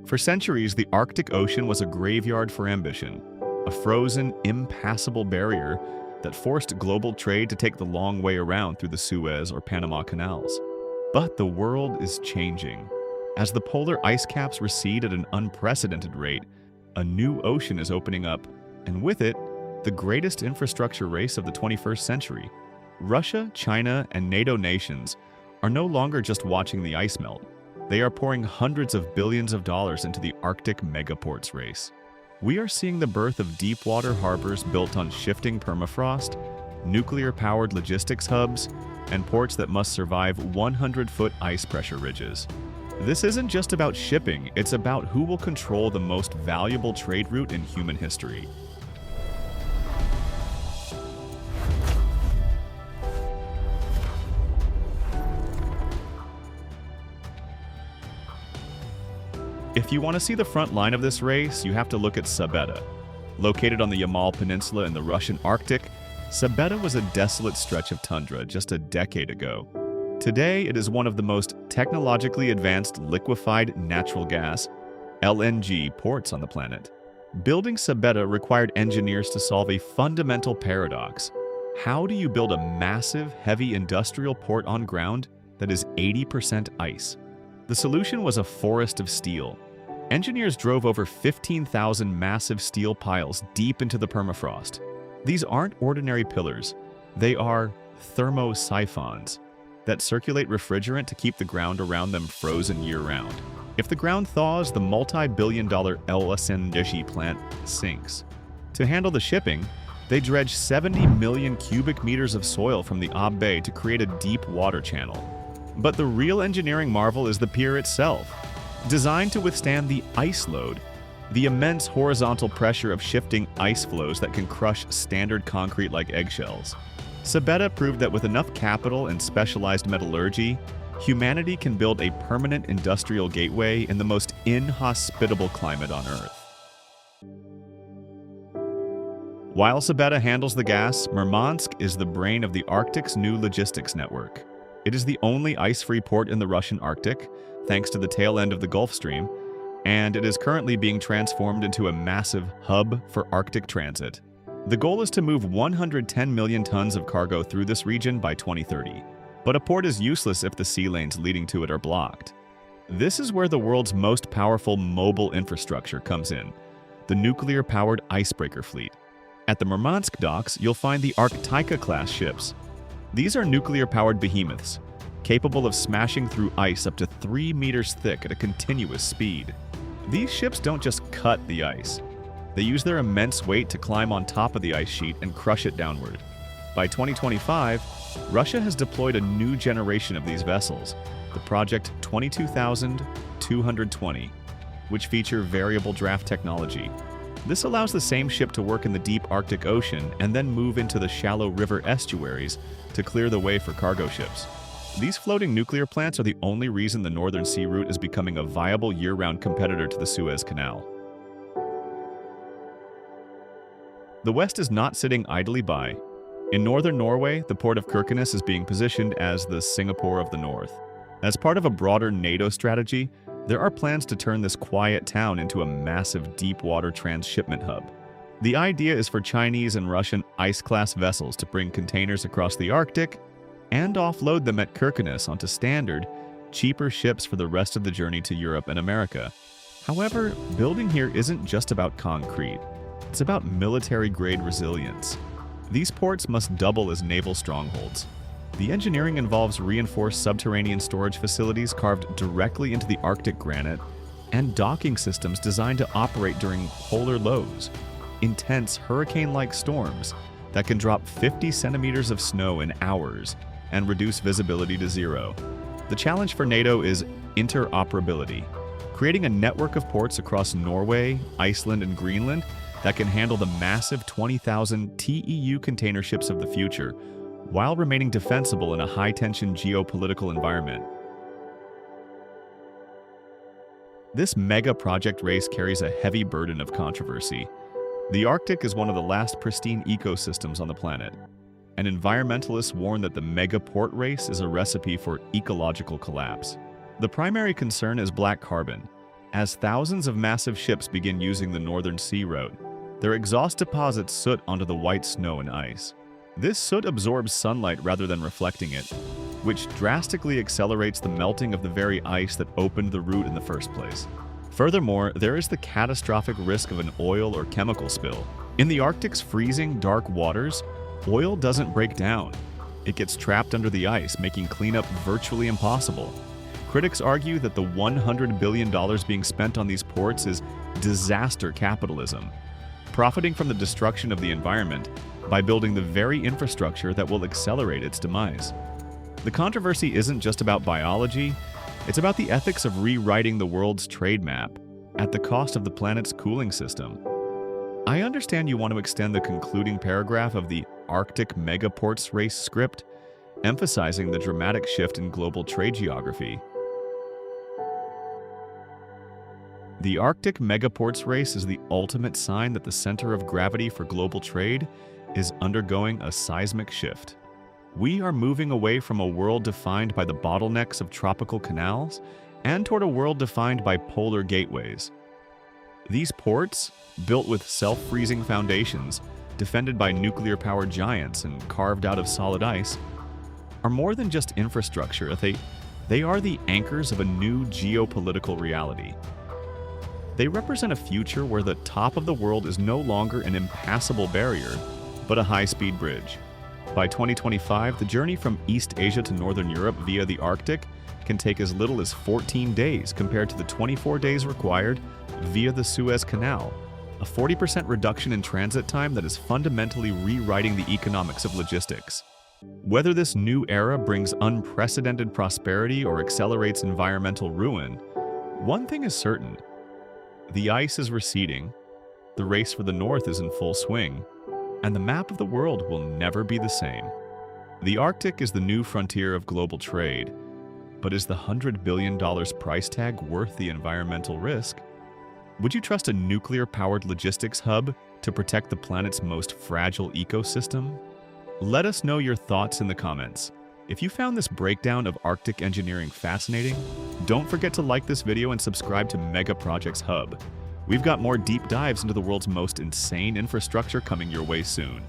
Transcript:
For centuries, the Arctic Ocean was a graveyard for ambition, a frozen, impassable barrier that forced global trade to take the long way around through the Suez or Panama canals. But the world is changing. As the polar ice caps recede at an unprecedented rate, a new ocean is opening up, and with it, the greatest infrastructure race of the 21st century. Russia, China, and NATO nations are no longer just watching the ice melt. They are pouring hundreds of billions of dollars into the Arctic megaports race. We are seeing the birth of deep-water harbors built on shifting permafrost, nuclear-powered logistics hubs, and ports that must survive 100-foot ice pressure ridges. This isn't just about shipping, it's about who will control the most valuable trade route in human history. If you want to see the front line of this race, you have to look at Sabetta. Located on the Yamal Peninsula in the Russian Arctic, Sabetta was a desolate stretch of tundra just a decade ago. Today, it is one of the most technologically advanced liquefied natural gas (LNG) ports on the planet. Building Sabetta required engineers to solve a fundamental paradox. How do you build a massive, heavy industrial port on ground that is 80% ice? The solution was a forest of steel. Engineers drove over 15,000 massive steel piles deep into the permafrost. These aren't ordinary pillars. They are thermosiphons that circulate refrigerant to keep the ground around them frozen year-round. If the ground thaws, the multi-billion-dollar LNG plant sinks. To handle the shipping, they dredged 70 million cubic meters of soil from the Ob Bay to create a deep water channel. But the real engineering marvel is the pier itself. Designed to withstand the ice load, the immense horizontal pressure of shifting ice flows that can crush standard concrete like eggshells. Sabetta proved that with enough capital and specialized metallurgy, humanity can build a permanent industrial gateway in the most inhospitable climate on Earth. While Sabetta handles the gas, Murmansk is the brain of the Arctic's new logistics network. It is the only ice-free port in the Russian Arctic, thanks to the tail end of the Gulf Stream, and it is currently being transformed into a massive hub for Arctic transit. The goal is to move 110 million tons of cargo through this region by 2030. But a port is useless if the sea lanes leading to it are blocked. This is where the world's most powerful mobile infrastructure comes in, the nuclear-powered icebreaker fleet. At the Murmansk docks, you'll find the Arktika-class ships. These are nuclear-powered behemoths, capable of smashing through ice up to 3 meters thick at a continuous speed. These ships don't just cut the ice. They use their immense weight to climb on top of the ice sheet and crush it downward. By 2025, Russia has deployed a new generation of these vessels, the Project 22,220, which feature variable draft technology. This allows the same ship to work in the deep Arctic Ocean and then move into the shallow river estuaries to clear the way for cargo ships. These floating nuclear plants are the only reason the Northern Sea route is becoming a viable year-round competitor to the Suez Canal. The West is not sitting idly by. In northern Norway, the port of Kirkenes is being positioned as the Singapore of the North. As part of a broader NATO strategy, there are plans to turn this quiet town into a massive deep-water transshipment hub. The idea is for Chinese and Russian ice-class vessels to bring containers across the Arctic and offload them at Kirkenes onto standard, cheaper ships for the rest of the journey to Europe and America. However, building here isn't just about concrete. It's about military-grade resilience. These ports must double as naval strongholds. The engineering involves reinforced subterranean storage facilities carved directly into the Arctic granite and docking systems designed to operate during polar lows, intense hurricane-like storms that can drop 50 centimeters of snow in hours and reduce visibility to zero. The challenge for NATO is interoperability, creating a network of ports across Norway, Iceland, and Greenland that can handle the massive 20,000 TEU container ships of the future while remaining defensible in a high-tension geopolitical environment. This mega-project race carries a heavy burden of controversy. The Arctic is one of the last pristine ecosystems on the planet, and environmentalists warn that the mega-port race is a recipe for ecological collapse. The primary concern is black carbon. As thousands of massive ships begin using the Northern Sea Route, their exhaust deposits soot onto the white snow and ice. This soot absorbs sunlight rather than reflecting it, which drastically accelerates the melting of the very ice that opened the route in the first place. Furthermore, there is the catastrophic risk of an oil or chemical spill. In the Arctic's freezing, dark waters, oil doesn't break down. It gets trapped under the ice, making cleanup virtually impossible. Critics argue that the $100 billion being spent on these ports is disaster capitalism, profiting from the destruction of the environment by building the very infrastructure that will accelerate its demise. The controversy isn't just about biology, it's about the ethics of rewriting the world's trade map at the cost of the planet's cooling system. I understand you want to extend the concluding paragraph of the Arctic Megaports Race script, emphasizing the dramatic shift in global trade geography. The Arctic Megaports Race is the ultimate sign that the center of gravity for global trade is undergoing a seismic shift. We are moving away from a world defined by the bottlenecks of tropical canals and toward a world defined by polar gateways. These ports, built with self-freezing foundations, defended by nuclear-powered giants and carved out of solid ice, are more than just infrastructure. They are the anchors of a new geopolitical reality. They represent a future where the top of the world is no longer an impassable barrier, but a high-speed bridge. By 2025, the journey from East Asia to Northern Europe via the Arctic can take as little as 14 days compared to the 24 days required via the Suez Canal, a 40% reduction in transit time that is fundamentally rewriting the economics of logistics. Whether this new era brings unprecedented prosperity or accelerates environmental ruin, one thing is certain: the ice is receding, the race for the North is in full swing, and the map of the world will never be the same. The Arctic is the new frontier of global trade, but is the $100 billion price tag worth the environmental risk? Would you trust a nuclear-powered logistics hub to protect the planet's most fragile ecosystem? Let us know your thoughts in the comments. If you found this breakdown of Arctic engineering fascinating, don't forget to like this video and subscribe to Mega Projects Hub. We've got more deep dives into the world's most insane infrastructure coming your way soon.